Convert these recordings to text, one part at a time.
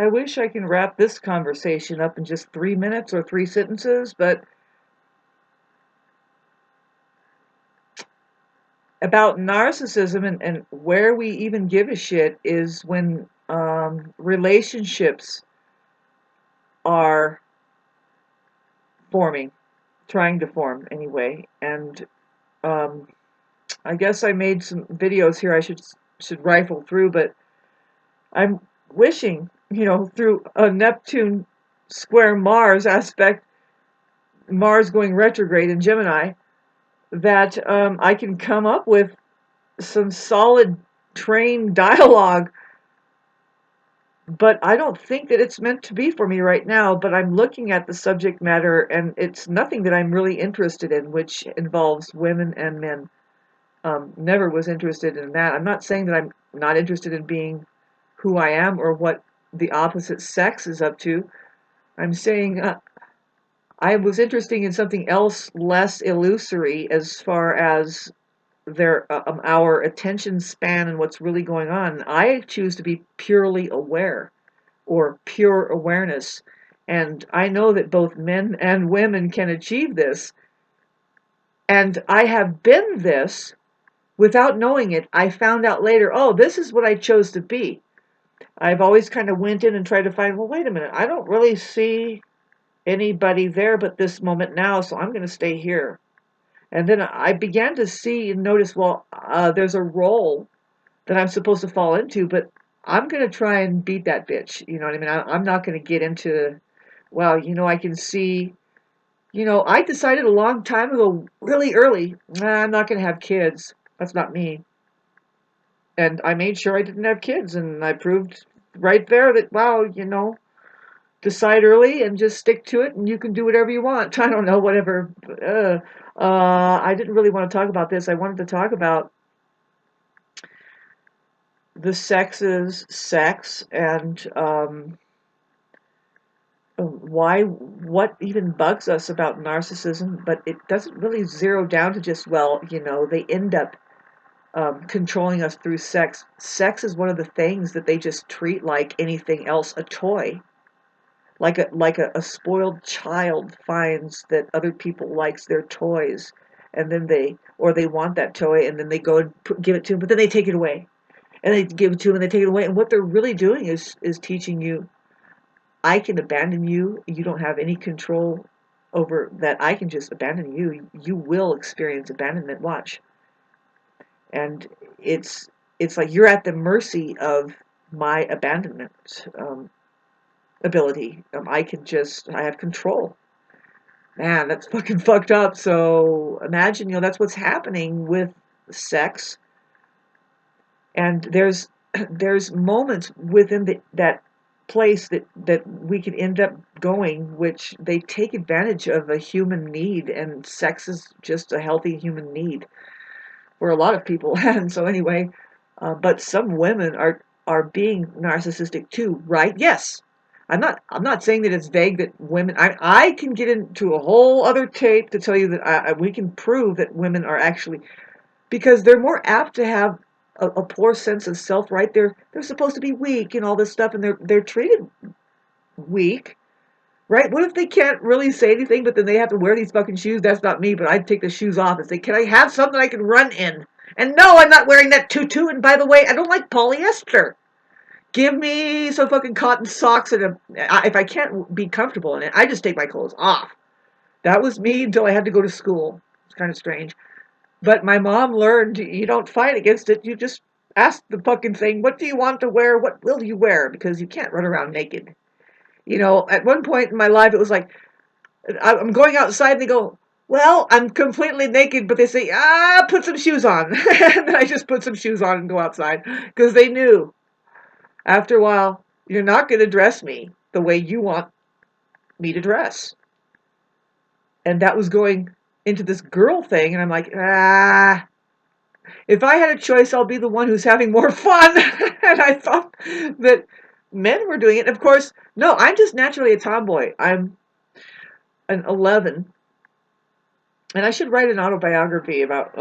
I wish I can wrap this conversation up in just 3 minutes or 3 sentences, but about narcissism and where we even give a shit is when relationships are forming, trying to form anyway. And um, I guess I made some videos here I should rifle through, but I'm wishing, through a Neptune square Mars aspect, Mars going retrograde in Gemini, that I can come up with some solid trained dialogue, but I don't think that it's meant to be for me right now. But I'm looking at the subject matter, and it's nothing that I'm really interested in, which involves women and men. Never was interested in that. I'm not saying that I'm not interested in being who I am or what the opposite sex is up to. I'm saying I was interested in something else less illusory as far as our attention span and what's really going on. I choose to be purely aware or pure awareness. And I know that both men and women can achieve this. And I have been this without knowing it. I found out later, oh, this is what I chose to be. I've always kind of went in and tried to find, well, wait a minute, I don't really see anybody there but this moment now, so I'm going to stay here. And then I began to see and notice, well, there's a role that I'm supposed to fall into, but I'm going to try and beat that bitch. You know what I mean? I'm not going to get into, well, I can see, I decided a long time ago, really early, nah, I'm not going to have kids. That's not me. And I made sure I didn't have kids, and I proved right there that, wow, decide early and just stick to it, and you can do whatever you want. I don't know, whatever. I didn't really want to talk about this. I wanted to talk about the sexes, sex, and what even bugs us about narcissism, but it doesn't really zero down to just, well, they end up controlling us through sex. Sex is one of the things that they just treat like anything else, a toy. Like a spoiled child finds that other people likes their toys, and then they want that toy, and then they go and give it to them, but then they take it away, and they give it to them, and they take it away, and what they're really doing is teaching you, I can abandon you. You don't have any control over that. I can just abandon you. You will experience abandonment. Watch. And it's like you're at the mercy of my abandonment ability. I have control. Man, that's fucking fucked up. So imagine, that's what's happening with sex. And there's moments within that place that we could end up going, which they take advantage of a human need, and sex is just a healthy human need for a lot of people. And so anyway, but some women are being narcissistic too, right? Yes. I'm not saying that it's vague that women. I can get into a whole other tape to tell you that we can prove that women are actually, because they're more apt to have a poor sense of self, right? They're supposed to be weak and all this stuff, and they're treated weak, right? What if they can't really say anything, but then they have to wear these fucking shoes? That's not me, but I'd take the shoes off and say, can I have something I can run in? And no, I'm not wearing that tutu, and by the way, I don't like polyester. Give me some fucking cotton socks, and if I can't be comfortable in it, I just take my clothes off. That was me until I had to go to school. It's kind of strange. But my mom learned you don't fight against it. You just ask the fucking thing, what do you want to wear? What will you wear? Because you can't run around naked. At one point in my life, it was like, I'm going outside and they go, well, I'm completely naked, but they say, put some shoes on. And then I just put some shoes on and go outside because they knew after a while, you're not going to dress me the way you want me to dress. And that was going into this girl thing. And I'm like, if I had a choice, I'll be the one who's having more fun. And I thought that men were doing it. Of course, no, I'm just naturally a tomboy. I'm an 11. And I should write an autobiography about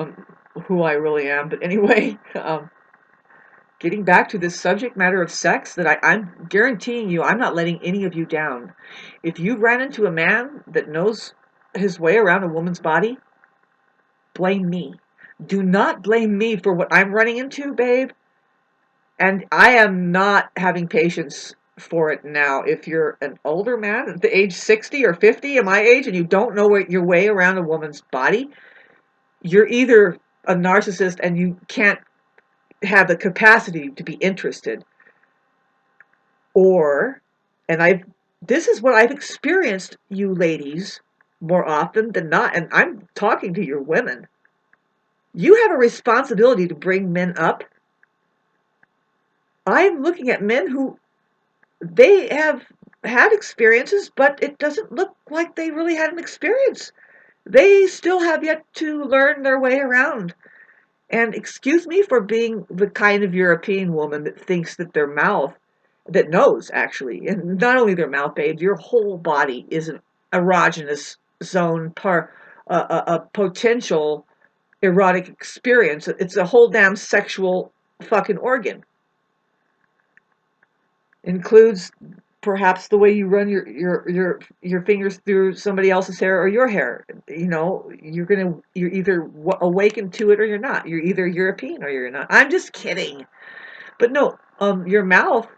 who I really am. But anyway, getting back to this subject matter of sex, that I'm guaranteeing you, I'm not letting any of you down. If you ran into a man that knows his way around a woman's body, blame me. Do not blame me for what I'm running into, babe. And I am not having patience for it now. If you're an older man at the age 60 or 50 at my age and you don't know your way around a woman's body, you're either a narcissist and you can't have the capacity to be interested, or, and this is what I've experienced, you ladies, more often than not, and I'm talking to your women. You have a responsibility to bring men up. I'm looking at men who, they have had experiences, but it doesn't look like they really had an experience. They still have yet to learn their way around. And excuse me for being the kind of European woman that thinks that their mouth, that knows actually, and not only their mouth, babe, your whole body is an erogenous zone, a potential erotic experience. It's a whole damn sexual fucking organ. Includes perhaps the way you run your fingers through somebody else's hair or your hair. You know, you're either awakened to it or you're not. You're either European or you're not. I'm just kidding. But no, your mouth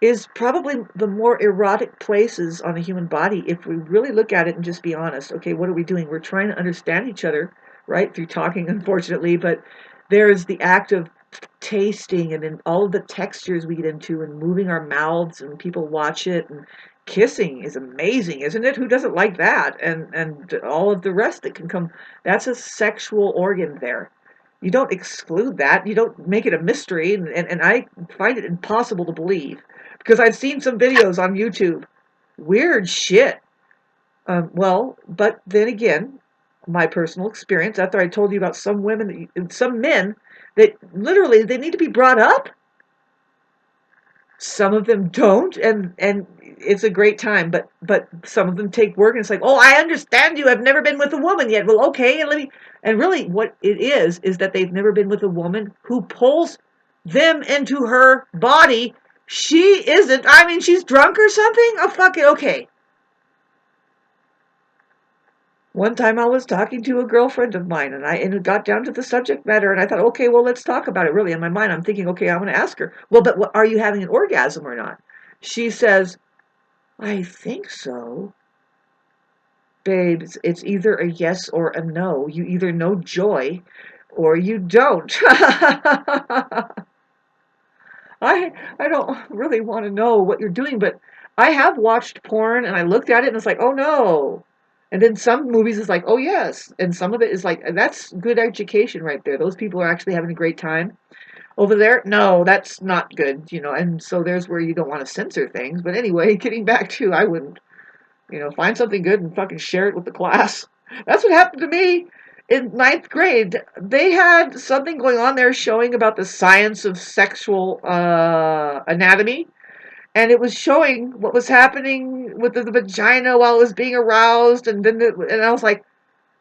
is probably the more erotic places on a human body if we really look at it and just be honest. Okay, what are we doing? We're trying to understand each other, right? Through talking, unfortunately, but there's the act of tasting and then all of the textures we get into and moving our mouths and people watch it, and kissing is amazing, isn't it? Who doesn't like that? And all of the rest that can come, that's a sexual organ there. You don't exclude that. You don't make it a mystery, and I find it impossible to believe because I've seen some videos on YouTube. Weird shit. Well, but then again, my personal experience, after I told you about some women, some men that literally they need to be brought up. Some of them don't, and it's a great time, but some of them take work, and it's like, oh, I understand you have never been with a woman yet. Well, okay, and let me. And really, what it is that they've never been with a woman who pulls them into her body. She isn't. I mean, she's drunk or something. Oh, fuck it. Okay. One time I was talking to a girlfriend of mine, and it got down to the subject matter, and I thought, okay, well, let's talk about it. Really, in my mind, I'm thinking, okay, I'm going to ask her, well, but are you having an orgasm or not? She says, I think so. Babe, it's either a yes or a no. You either know joy or you don't. I don't really want to know what you're doing, but I have watched porn and I looked at it and it's like, oh no. And then some movies is like, oh yes. And some of it is like, that's good education right there. Those people are actually having a great time. Over there, no, that's not good, you know. And so there's where you don't want to censor things. But anyway, getting back to, I wouldn't, you know, find something good and fucking share it with the class. That's what happened to me in ninth grade. They had something going on there showing about the science of sexual anatomy, and it was showing what was happening with the vagina while it was being aroused, and then and I was like,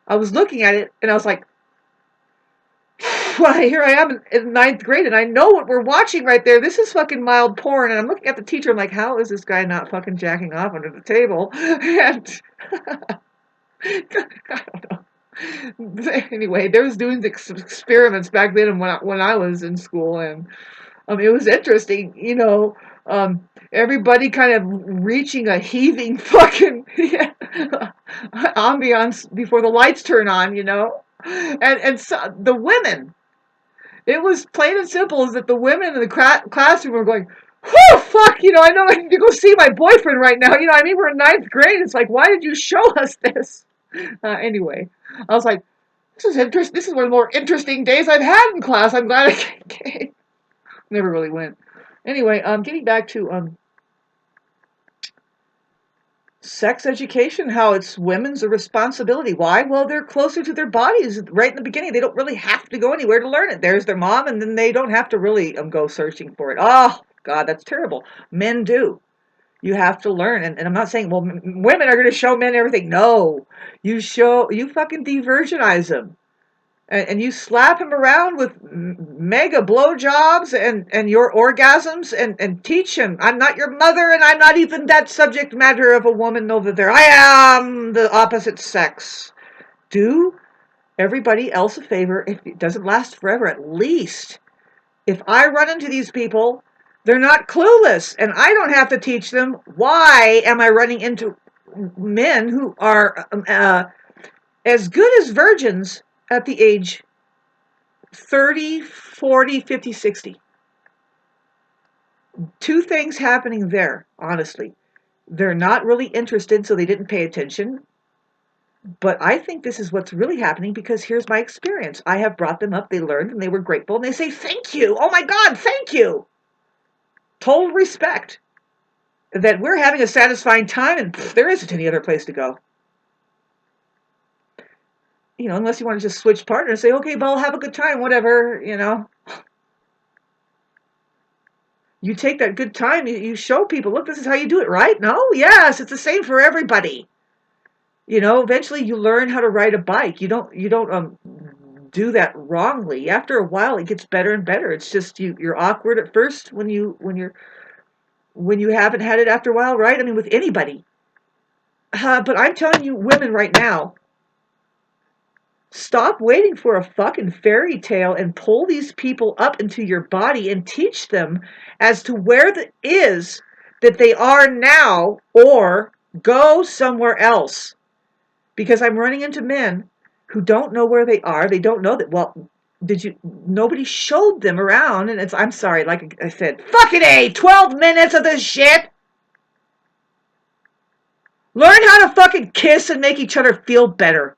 I was looking at it, and I was like, well, here I am in ninth grade, and I know what we're watching right there. This is fucking mild porn, and I'm looking at the teacher. I'm like, how is this guy not fucking jacking off under the table? And I don't know. Anyway, there was doing experiments back then when I was in school, and it was interesting, you know. Everybody kind of reaching a heaving fucking ambiance before the lights turn on, you know. And so the women, it was plain and simple, is that the women in the classroom were going, whew, fuck, you know, I know I need to go see my boyfriend right now. You know, I mean, we're in ninth grade. It's like, why did you show us this? Anyway, I was like, this is interesting. This is one of the more interesting days I've had in class. I'm glad I came. Never really went. Anyway, getting back to sex education, how it's women's responsibility. Why? Well, they're closer to their bodies right in the beginning. They don't really have to go anywhere to learn it. There's their mom, and then they don't have to really go searching for it. Oh, God, that's terrible. Men do. You have to learn. And I'm not saying, well, women are going to show men everything. No. You fucking de-virginize them. and you slap him around with mega blowjobs and your orgasms and teach him, I'm not your mother and I'm not even that subject matter of a woman over there. I am the opposite sex. Do everybody else a favor. If it doesn't last forever, at least if I run into these people, they're not clueless and I don't have to teach them. Why am I running into men who are as good as virgins at the age 30, 40, 50, 60? Two things happening there, honestly. They're not really interested, so they didn't pay attention. But I think this is what's really happening because here's my experience. I have brought them up, they learned, and they were grateful, and they say, thank you. Oh my God, thank you. Total respect that we're having a satisfying time, and there isn't any other place to go. Unless you want to just switch partners and say, okay, well, have a good time, whatever. You take that good time, you show people, look, this is how you do it, right? No? Yes, it's the same for everybody. Eventually you learn how to ride a bike. You don't do that wrongly. After a while, it gets better and better. It's just you're awkward at first when you haven't had it after a while, right? I mean, with anybody. But I'm telling you, women right now, stop waiting for a fucking fairy tale and pull these people up into your body and teach them as to where it is that they are now, or go somewhere else. Because I'm running into men who don't know where they are. They don't know that, well, nobody showed them around. And I'm sorry, like I said, fucking A, 12 minutes of this shit. Learn how to fucking kiss and make each other feel better.